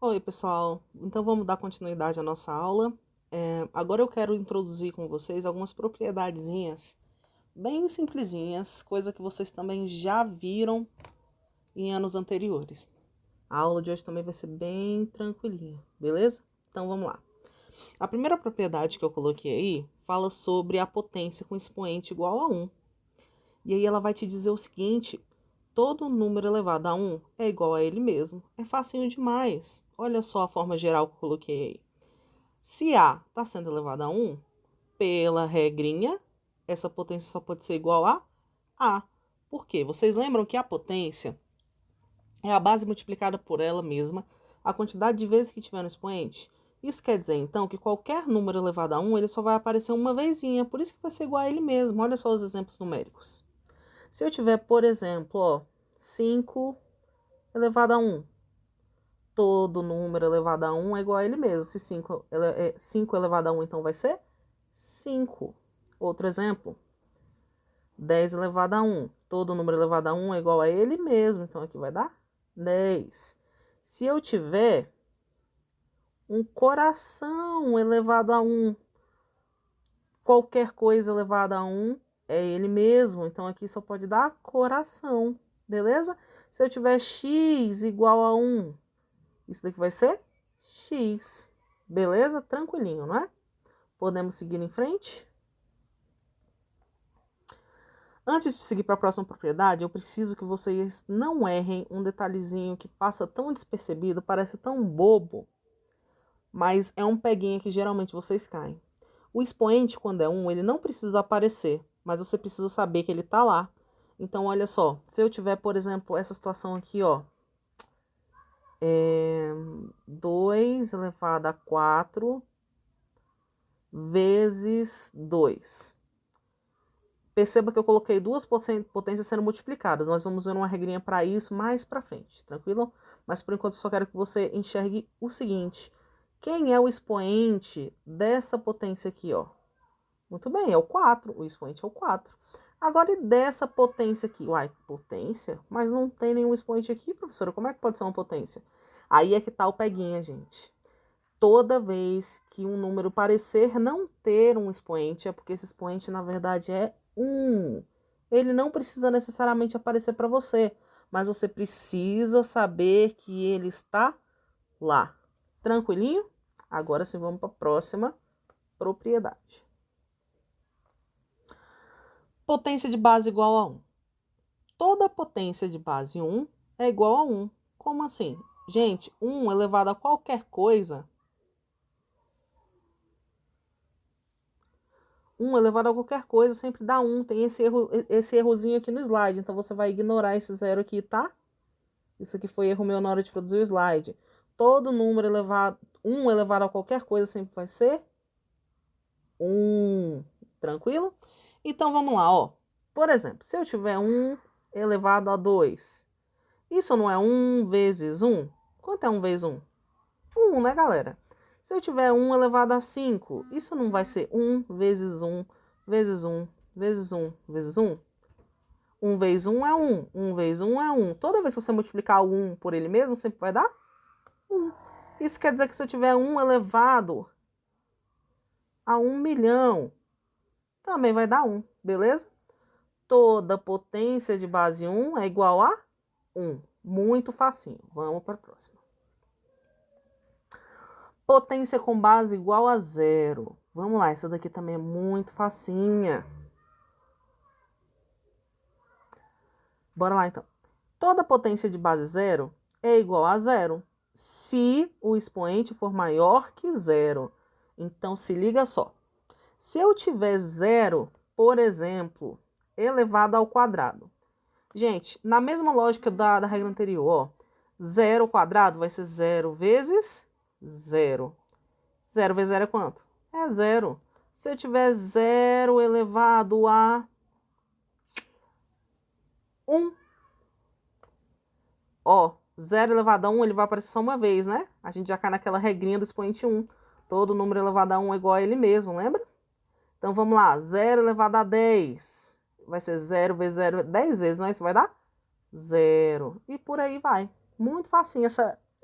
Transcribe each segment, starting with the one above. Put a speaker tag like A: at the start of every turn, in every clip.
A: Oi, pessoal. Então vamos dar continuidade à nossa aula. Agora eu quero introduzir com vocês algumas propriedadezinhas bem simplesinhas, coisa que vocês também já viram em anos anteriores. A aula de hoje também vai ser bem tranquilinha, beleza? Então vamos lá. A primeira propriedade que eu coloquei aí fala sobre a potência com expoente igual a 1. E aí ela vai te dizer o seguinte: todo número elevado a 1 é igual a ele mesmo. É facinho demais. Olha só a forma geral que eu coloquei aí. Se A está sendo elevado a 1, pela regrinha, essa potência só pode ser igual a A. Por quê? Vocês lembram que a potência é a base multiplicada por ela mesma, a quantidade de vezes que tiver no expoente? Isso quer dizer, então, que qualquer número elevado a 1, ele só vai aparecer uma vezinha, por isso que vai ser igual a ele mesmo. Olha só os exemplos numéricos. Se eu tiver, por exemplo, 5 elevado a 1, todo número elevado a 1 é igual a ele mesmo. Se 5 elevado a 1, então vai ser 5. Outro exemplo, 10 elevado a 1. Todo número elevado a 1 é igual a ele mesmo, então aqui vai dar 10. Se eu tiver um coração elevado a 1, qualquer coisa elevada a 1 é ele mesmo, então aqui só pode dar coração, beleza? Se eu tiver x igual a 1, isso daqui vai ser x, beleza? Tranquilinho, não é? Podemos seguir em frente? Antes de seguir para a próxima propriedade, eu preciso que vocês não errem um detalhezinho que passa tão despercebido, parece tão bobo, mas é um peguinha que geralmente vocês caem. O expoente, quando é 1, ele não precisa aparecer, mas você precisa saber que ele está lá. Então, olha só, se eu tiver, por exemplo, essa situação aqui, 2 elevado a 4 vezes 2. Perceba que eu coloquei duas potências sendo multiplicadas. Nós vamos ver uma regrinha para isso mais para frente, tranquilo? Mas por enquanto eu só quero que você enxergue o seguinte: quem é o expoente dessa potência aqui, Muito bem, é o 4. O expoente é o 4. Agora, e dessa potência aqui? Uai, potência? Mas não tem nenhum expoente aqui, professora. Como é que pode ser uma potência? Aí é que tá o peguinha, gente. Toda vez que um número parecer não ter um expoente, é porque esse expoente, na verdade, é 1. Ele não precisa necessariamente aparecer para você, mas você precisa saber que ele está lá. Tranquilinho? Agora sim, vamos para a próxima propriedade. Potência de base igual a 1. Toda potência de base 1 é igual a 1. Como assim? Gente, 1 elevado a qualquer coisa, 1 elevado a qualquer coisa sempre dá 1. Tem esse errozinho aqui no slide, então você vai ignorar esse zero aqui, tá? Isso aqui foi erro meu na hora de produzir o slide. Todo número elevado, 1 elevado a qualquer coisa sempre vai ser 1. Tranquilo? Então vamos lá, Por exemplo, se eu tiver 1 elevado a 2, isso não é 1 vezes 1? Quanto é 1 vezes 1? 1, né, galera? Se eu tiver 1 elevado a 5, isso não vai ser 1 vezes 1 vezes 1 vezes 1 vezes 1? 1 vezes 1 é 1. 1 vezes 1 é 1. Toda vez que você multiplicar o 1 por ele mesmo, sempre vai dar 1. Isso quer dizer que se eu tiver 1 elevado a 1 milhão, também vai dar 1, beleza? Toda potência de base 1 é igual a 1. Muito facinho. Vamos para a próxima. Potência com base igual a 0. Vamos lá, essa daqui também é muito facinha. Bora lá, então. Toda potência de base 0 é igual a 0 se o expoente for maior que 0. Então, se liga só. Se eu tiver 0, por exemplo, elevado ao quadrado. Gente, na mesma lógica da regra anterior, 0 ao quadrado vai ser 0 vezes 0. 0 vezes 0 é quanto? É 0. Se eu tiver 0 elevado a 1, 0 elevado a 1, ele vai aparecer só uma vez, né? A gente já cai naquela regrinha do expoente 1. Todo número elevado a 1 é igual a ele mesmo, lembra? Então, vamos lá. 0 elevado a 10. Vai ser 0 vezes 0, 10 vezes, não é? Isso vai dar 0. E por aí vai. Muito facinho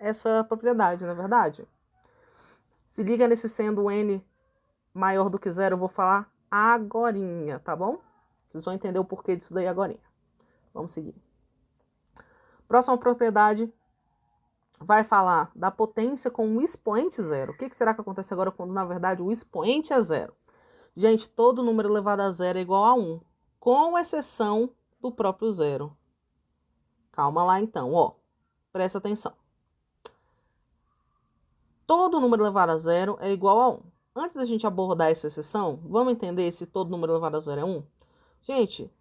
A: essa propriedade, não é verdade? Se liga nesse sendo n maior do que zero, eu vou falar agorinha, tá bom? Vocês vão entender o porquê disso daí agorinha. Vamos seguir. Próxima propriedade vai falar da potência com um expoente zero. O que será que acontece agora quando, na verdade, o expoente é zero? Gente, todo número elevado a zero é igual a 1, com exceção do próprio zero. Calma lá, então, ó. Presta atenção. Todo número elevado a zero é igual a 1. Antes da gente abordar essa exceção, vamos entender se todo número elevado a zero é 1? Gente,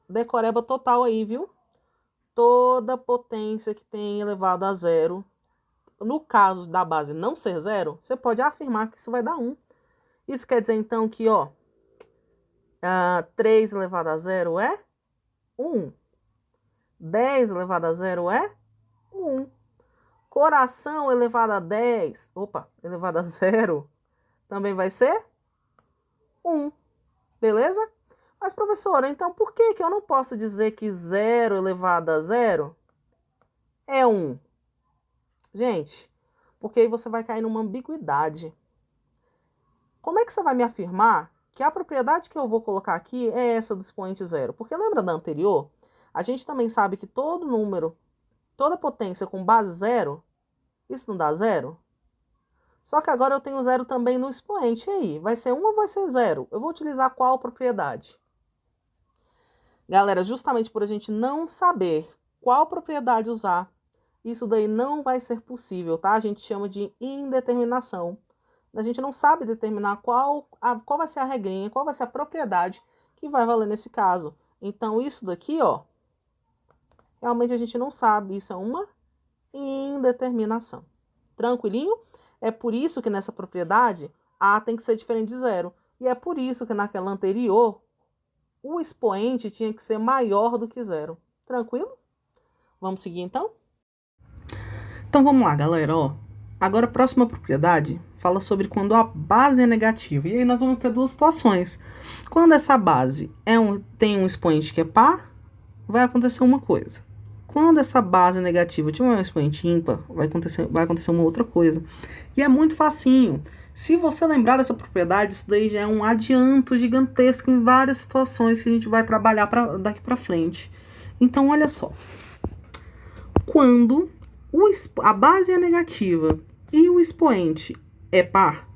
A: decoreba total aí, viu? Toda potência que tem elevado a zero, no caso da base não ser zero, você pode afirmar que isso vai dar 1. Isso quer dizer, então, que, ó, 3 elevado a zero é 1. 10 elevado a zero é 1. Coração elevado a 10, elevado a zero, também vai ser 1. Beleza? Mas, professora, então por que eu não posso dizer que 0 elevado a zero é 1? Gente, porque aí você vai cair numa ambiguidade. Como é que você vai me afirmar que a propriedade que eu vou colocar aqui é essa do expoente zero? Porque lembra da anterior? A gente também sabe que todo número, toda potência com base zero, isso não dá zero? Só que agora eu tenho zero também no expoente. E aí, vai ser 1 ou vai ser 0? Eu vou utilizar qual propriedade? Galera, justamente por a gente não saber qual propriedade usar, isso daí não vai ser possível, tá? A gente chama de indeterminação. A gente não sabe determinar qual vai ser a regrinha, qual vai ser a propriedade que vai valer nesse caso. Então, isso daqui, ó, realmente a gente não sabe. Isso é uma indeterminação. Tranquilinho? É por isso que nessa propriedade, A tem que ser diferente de zero. E é por isso que naquela anterior, o expoente tinha que ser maior do que zero. Tranquilo? Vamos seguir, então? Então, vamos lá, galera, ó. Agora, a próxima propriedade fala sobre quando a base é negativa. E aí nós vamos ter duas situações. Quando essa base tem um expoente que é par, vai acontecer uma coisa. Quando essa base negativa tiver um expoente ímpar, vai acontecer uma outra coisa. E é muito facinho. Se você lembrar dessa propriedade, isso daí já é um adianto gigantesco em várias situações que a gente vai trabalhar daqui para frente. Então, olha só. Quando a base é negativa e o expoente é par,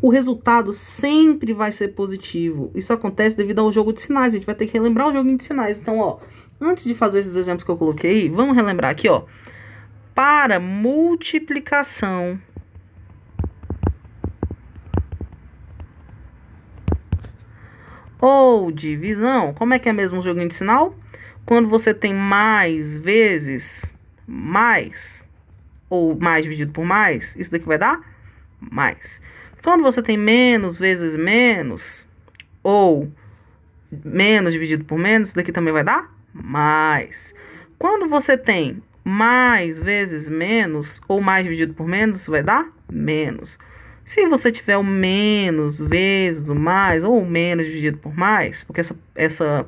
A: o resultado sempre vai ser positivo. Isso acontece devido ao jogo de sinais. A gente vai ter que relembrar o joguinho de sinais. Então, ó, antes de fazer esses exemplos que eu coloquei, vamos relembrar aqui, ó. Para multiplicação ou divisão, como é que é mesmo o joguinho de sinal? Quando você tem mais vezes mais, ou mais dividido por mais, isso daqui vai dar mais. Quando você tem menos vezes menos, ou menos dividido por menos, isso daqui também vai dar mais. Quando você tem mais vezes menos, ou mais dividido por menos, isso vai dar menos. Se você tiver o menos vezes o mais, ou o menos dividido por mais, porque essa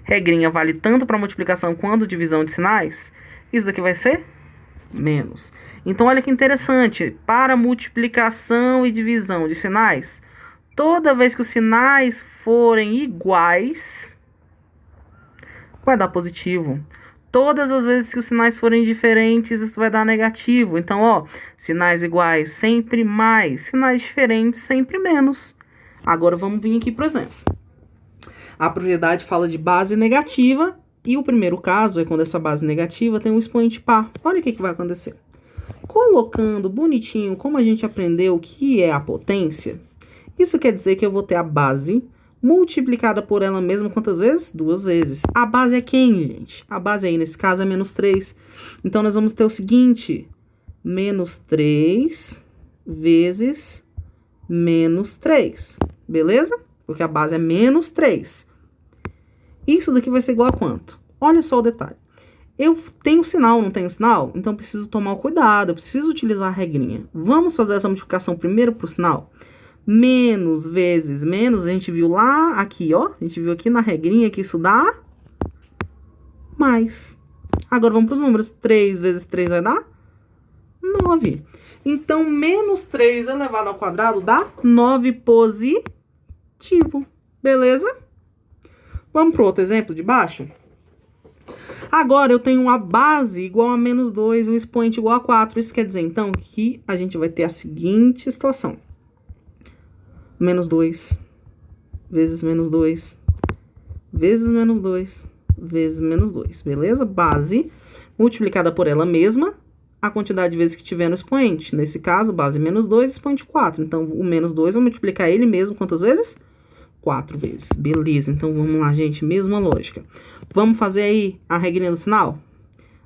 A: regrinha vale tanto para multiplicação quanto divisão de sinais, isso daqui vai ser menos. Então, olha que interessante. Para multiplicação e divisão de sinais, toda vez que os sinais forem iguais, vai dar positivo. Todas as vezes que os sinais forem diferentes, isso vai dar negativo. Então, ó, sinais iguais sempre mais, sinais diferentes sempre menos. Agora vamos vir aqui, por exemplo. A propriedade fala de base negativa e o primeiro caso é quando essa base negativa tem um expoente par. Olha o que vai acontecer. Colocando bonitinho como a gente aprendeu que é a potência, isso quer dizer que eu vou ter a base multiplicada por ela mesma quantas vezes? 2 vezes. A base é quem, gente? A base aí, nesse caso, é menos 3. Então, nós vamos ter o seguinte: menos 3 vezes menos 3. Beleza? Porque a base é menos 3. Isso daqui vai ser igual a quanto? Olha só o detalhe. Eu tenho sinal, não tenho sinal? Então, preciso tomar cuidado, eu preciso utilizar a regrinha. Vamos fazer essa multiplicação primeiro para o sinal? Menos vezes menos, a gente viu lá, aqui, ó. A gente viu aqui na regrinha que isso dá mais. Agora vamos para os números. 3 vezes 3 vai dar 9. Então, menos 3 elevado ao quadrado dá 9 positivo. Beleza? Vamos para o outro exemplo de baixo? Agora, eu tenho a base igual a menos 2 e o expoente igual a 4. Isso quer dizer, então, que a gente vai ter a seguinte situação. Menos 2 vezes menos 2 vezes menos 2 vezes menos 2. Beleza? Base multiplicada por ela mesma, a quantidade de vezes que tiver no expoente. Nesse caso, base menos 2, expoente 4. Então, o menos 2 vai multiplicar ele mesmo quantas vezes? 4 vezes. Beleza, então vamos lá, gente. Mesma lógica. Vamos fazer aí a regrinha do sinal?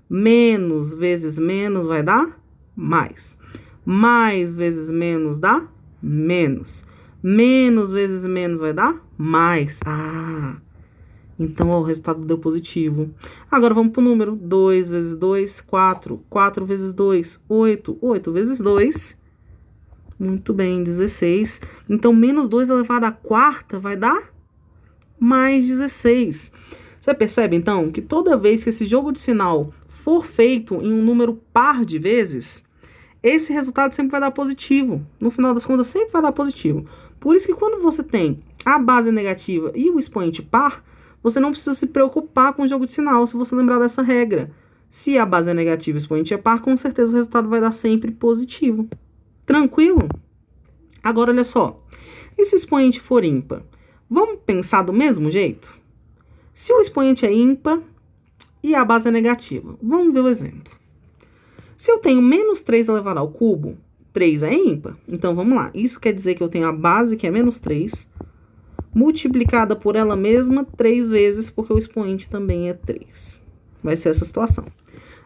A: Menos vezes menos vai dar mais. Mais vezes menos dá menos. Menos vezes menos vai dar mais. Então, ó, o resultado deu positivo. Agora, vamos para o número. 2 vezes 2, 4. 4 vezes 2, 8. 8 vezes 2, muito bem, 16. Então, menos 2 elevado à quarta vai dar mais 16. Você percebe, então, que toda vez que esse jogo de sinal for feito em um número par de vezes, esse resultado sempre vai dar positivo. No final das contas, sempre vai dar positivo. Por isso que quando você tem a base negativa e o expoente par, você não precisa se preocupar com o jogo de sinal, se você lembrar dessa regra. Se a base é negativa e o expoente é par, com certeza o resultado vai dar sempre positivo. Tranquilo? Agora, olha só. E se o expoente for ímpar? Vamos pensar do mesmo jeito? Se o expoente é ímpar e a base é negativa, vamos ver o exemplo. Se eu tenho menos 3 elevado ao cubo, 3 é ímpar. Então, vamos lá. Isso quer dizer que eu tenho a base, que é menos 3, multiplicada por ela mesma 3 vezes, porque o expoente também é 3. Vai ser essa situação.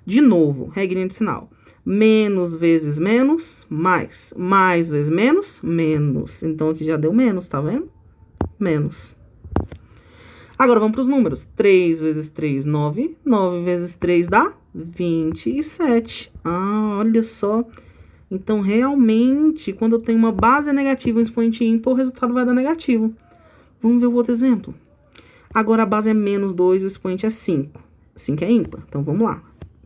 A: De novo, regrinha de sinal. Menos vezes menos, mais. Mais vezes menos, menos. Então, aqui já deu menos, tá vendo? Menos. Agora, vamos para os números. 3 vezes 3, 9. 9 vezes 3 dá 27. Olha só. Então, realmente, quando eu tenho uma base negativa e um expoente ímpar, o resultado vai dar negativo. Vamos ver o outro exemplo. Agora, a base é menos 2 e o expoente é 5. 5 é ímpar. Então, vamos lá.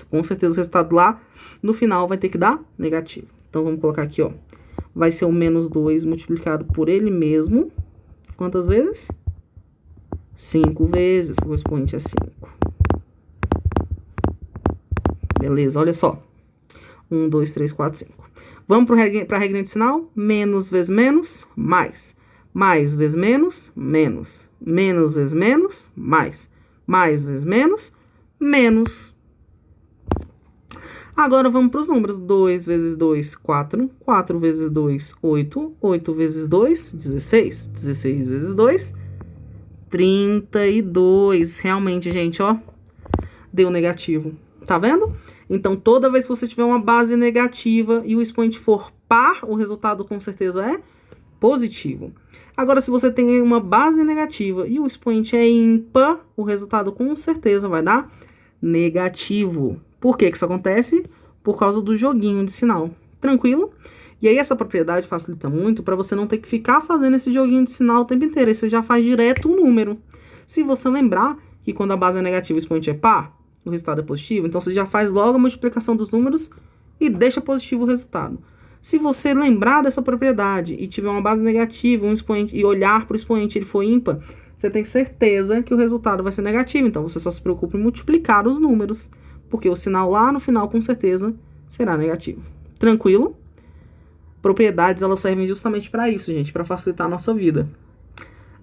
A: Com certeza, o resultado lá, no final, vai ter que dar negativo. Então, vamos colocar aqui, ó. Vai ser o menos 2 multiplicado por ele mesmo. Quantas vezes? 5 vezes, porque o expoente é 5. Beleza, olha só. 1, 2, 3, 4, 5. Vamos para a regrinha de sinal? Menos vezes menos, mais. Mais vezes menos, menos. Menos vezes menos, mais. Mais vezes menos, menos. Agora, vamos para os números. 2 vezes 2, 4. 4 vezes 2, 8. 8 vezes 2, 16. 16 vezes 2, 32. Realmente, gente, ó, deu negativo. Tá vendo? Então, toda vez que você tiver uma base negativa e o expoente for par, o resultado com certeza é positivo. Agora, se você tem uma base negativa e o expoente é ímpar, o resultado com certeza vai dar negativo. Por que que isso acontece? Por causa do joguinho de sinal. Tranquilo? E aí, essa propriedade facilita muito para você não ter que ficar fazendo esse joguinho de sinal o tempo inteiro. Aí você já faz direto o número. Se você lembrar que quando a base é negativa e o expoente é par, o resultado é positivo, então você já faz logo a multiplicação dos números e deixa positivo o resultado. Se você lembrar dessa propriedade e tiver uma base negativa, um expoente, e olhar para o expoente e ele for ímpar, você tem certeza que o resultado vai ser negativo. Então, você só se preocupa em multiplicar os números, porque o sinal lá no final, com certeza, será negativo. Tranquilo? Propriedades, elas servem justamente para isso, gente, para facilitar a nossa vida.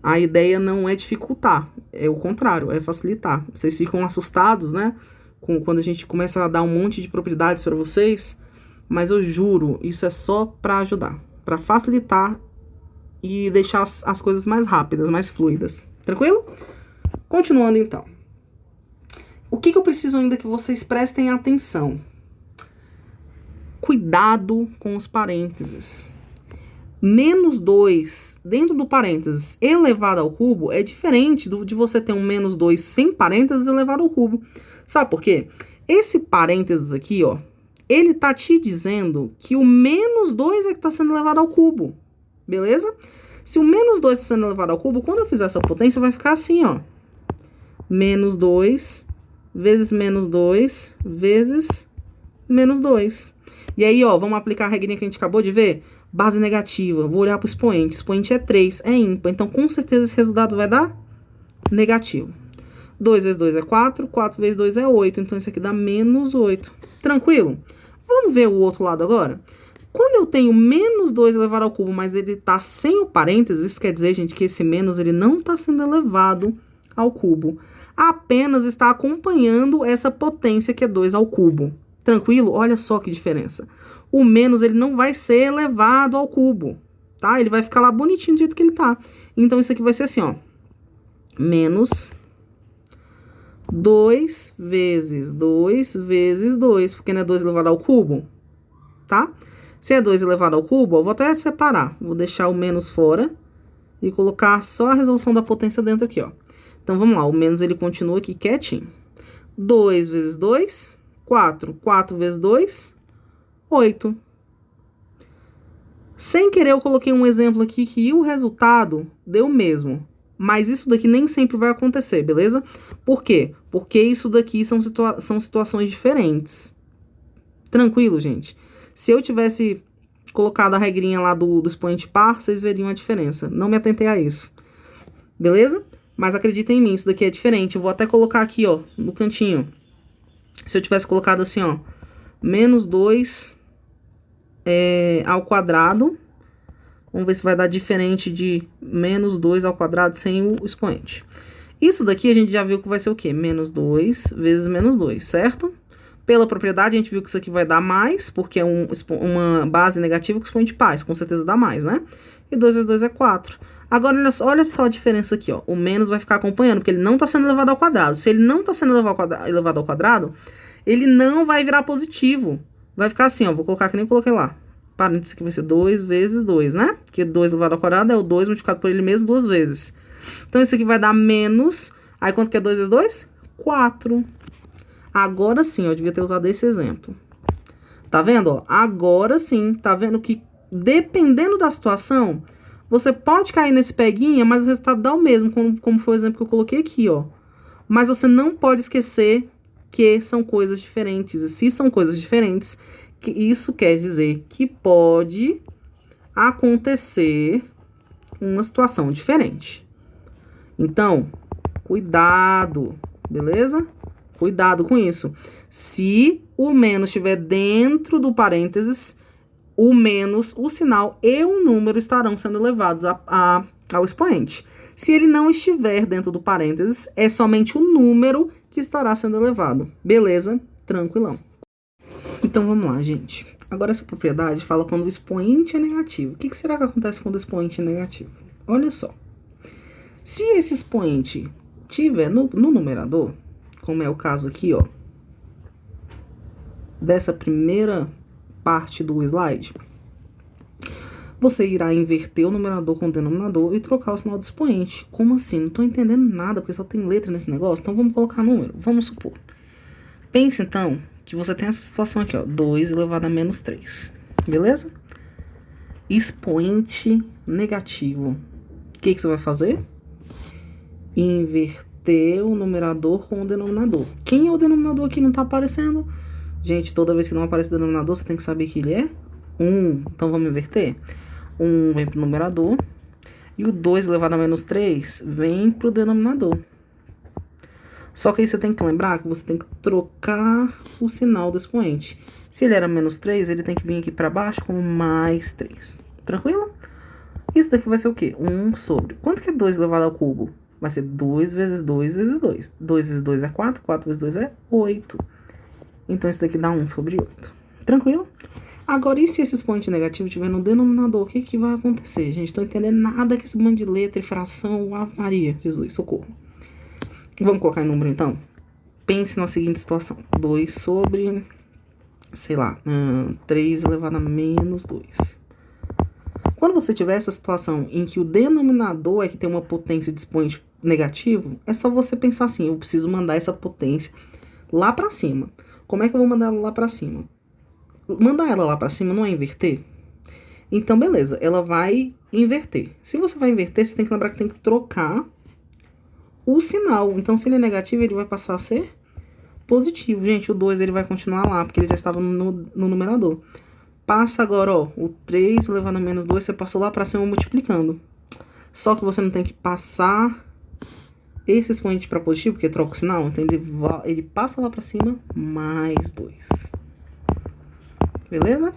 A: A ideia não é dificultar, é o contrário, é facilitar. Vocês ficam assustados, né, quando a gente começa a dar um monte de propriedades para vocês, mas eu juro, isso é só para ajudar, para facilitar e deixar as coisas mais rápidas, mais fluidas. Tranquilo? Continuando, então. O que eu preciso ainda que vocês prestem atenção? Cuidado com os parênteses. Menos 2 dentro do parênteses elevado ao cubo é diferente de você ter um menos 2 sem parênteses elevado ao cubo. Sabe por quê? Esse parênteses aqui, ó, ele tá te dizendo que o menos 2 é que está sendo elevado ao cubo. Beleza? Se o menos 2 está sendo elevado ao cubo, quando eu fizer essa potência, vai ficar assim, ó. Menos 2 vezes menos 2 vezes menos 2. E aí, ó, vamos aplicar a regrinha que a gente acabou de ver? Base negativa, vou olhar para o expoente. Expoente é 3, é ímpar. Então, com certeza, esse resultado vai dar negativo. 2 vezes 2 é 4, 4 vezes 2 é 8. Então, isso aqui dá menos 8. Tranquilo? Vamos ver o outro lado agora? Quando eu tenho menos 2 elevado ao cubo, mas ele está sem o parênteses, isso quer dizer, gente, que esse menos ele não está sendo elevado ao cubo. Apenas está acompanhando essa potência que é 2 ao cubo. Tranquilo? Olha só que diferença. O menos ele não vai ser elevado ao cubo, tá? Ele vai ficar lá bonitinho do jeito que ele tá. Então, isso aqui vai ser assim, ó. Menos 2 vezes 2 vezes 2, porque não é 2 elevado ao cubo, tá? Se é 2 elevado ao cubo, eu vou até separar. Vou deixar o menos fora e colocar só a resolução da potência dentro aqui, ó. Então, vamos lá. O menos ele continua aqui quietinho. 2 vezes 2, 4. 4 vezes 2, 8. Sem querer, eu coloquei um exemplo aqui que o resultado deu o mesmo. Mas isso daqui nem sempre vai acontecer, beleza? Por quê? Porque isso daqui são situações diferentes. Tranquilo, gente? Se eu tivesse colocado a regrinha lá do expoente par, vocês veriam a diferença. Não me atentei a isso. Beleza? Mas acreditem em mim, isso daqui é diferente. Eu vou até colocar aqui, ó, no cantinho. Se eu tivesse colocado assim, ó, menos 2 ao quadrado. Vamos ver se vai dar diferente de menos 2 ao quadrado sem o expoente. Isso daqui a gente já viu que vai ser o quê? Menos 2 vezes menos 2, certo? Pela propriedade, a gente viu que isso aqui vai dar mais, porque é uma base negativa com expoente par, com certeza dá mais, né? E 2 vezes 2 é 4. Agora, olha só a diferença aqui, ó. O menos vai ficar acompanhando, porque ele não está sendo elevado ao quadrado. Se ele não está sendo elevado ao quadrado, ele não vai virar positivo. Vai ficar assim, ó. Vou colocar que nem coloquei lá. Parênteses aqui vai ser 2 vezes 2, né? Porque 2 elevado ao quadrado é o 2 multiplicado por ele mesmo 2 vezes. Então, isso aqui vai dar menos. Aí, quanto que é 2 vezes 2? 4. Agora sim, eu devia ter usado esse exemplo. Tá vendo, ó? Agora sim, tá vendo que dependendo da situação, você pode cair nesse peguinha, mas o resultado dá o mesmo, como foi o exemplo que eu coloquei aqui, ó. Mas você não pode esquecer que são coisas diferentes. E se são coisas diferentes, que isso quer dizer que pode acontecer uma situação diferente. Então, cuidado, beleza? Cuidado com isso. Se o menos estiver dentro do parênteses, o menos, o sinal e o número estarão sendo levados ao expoente. Se ele não estiver dentro do parênteses, é somente o número que estará sendo elevado. Beleza? Tranquilão. Então, vamos lá, gente. Agora, essa propriedade fala quando o expoente é negativo. O que será que acontece quando o expoente é negativo? Olha só. Se esse expoente tiver no numerador, como é o caso aqui, ó, dessa primeira parte do slide, você irá inverter o numerador com o denominador e trocar o sinal do expoente. Como assim? Não tô entendendo nada, porque só tem letra nesse negócio. Então, vamos colocar número. Vamos supor. Pense, então, que você tem essa situação aqui, ó, 2 elevado a menos 3, beleza? Expoente negativo. O que você vai fazer? Inverter o numerador com o denominador. Quem é o denominador aqui? Não tá aparecendo? Gente, toda vez que não aparece o denominador, você tem que saber que ele é 1. Então, vamos inverter? 1 vem pro numerador e o 2 elevado a menos 3 vem pro denominador. Só que aí você tem que lembrar que você tem que trocar o sinal do expoente. Se ele era menos 3, ele tem que vir aqui para baixo como mais 3. Tranquilo? Isso daqui vai ser o quê? 1 sobre... Quanto que é 2 elevado ao cubo? Vai ser 2 vezes 2 vezes 2. 2 vezes 2 é 4, 4 vezes 2 é 8. Então, isso daqui dá 1 sobre 8. Tranquilo? Agora, e se esse expoente negativo estiver no denominador? O que vai acontecer? Gente, não tô entendendo nada com esse bando de letra e fração. Ave Maria, Jesus, socorro. Vamos colocar em número, então? Pense na seguinte situação. 2 sobre, sei lá, 3 elevado a menos 2. Quando você tiver essa situação em que o denominador é que tem uma potência de expoente negativo, é só você pensar assim, eu preciso mandar essa potência lá pra cima. Como é que eu vou mandar ela lá pra cima? Mandar ela lá pra cima não é inverter? Então, beleza, ela vai inverter. Se você vai inverter, você tem que lembrar que tem que trocar o sinal. Então, se ele é negativo, ele vai passar a ser positivo. Gente, o 2 ele vai continuar lá, porque ele já estava no numerador. Passa agora, ó, o 3 elevado a menos 2, você passou lá para cima multiplicando. Só que você não tem que passar esse expoente para positivo, porque troca o sinal. Então ele passa lá para cima, mais 2. Beleza?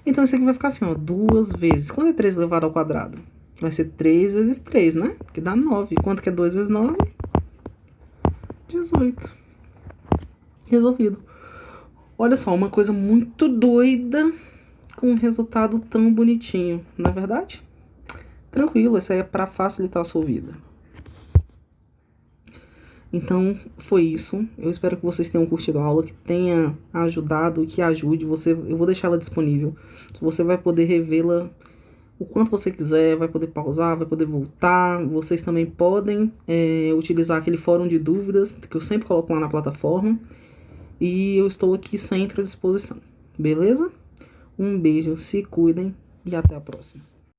A: Então isso aqui vai ficar assim, ó, 2 vezes. Quando é 3 elevado ao quadrado? Vai ser 3 vezes 3, né? Que dá 9. Quanto que é 2 vezes 9? 18. Resolvido. Olha só, uma coisa muito doida com um resultado tão bonitinho, não é verdade? Tranquilo, isso aí é para facilitar a sua vida. Então, foi isso. Eu espero que vocês tenham curtido a aula, que tenha ajudado, que ajude. Eu vou deixar ela disponível. Você vai poder revê-la o quanto você quiser, vai poder pausar, vai poder voltar. Vocês também podem utilizar aquele fórum de dúvidas que eu sempre coloco lá na plataforma. E eu estou aqui sempre à disposição. Beleza? Um beijo, se cuidem e até a próxima.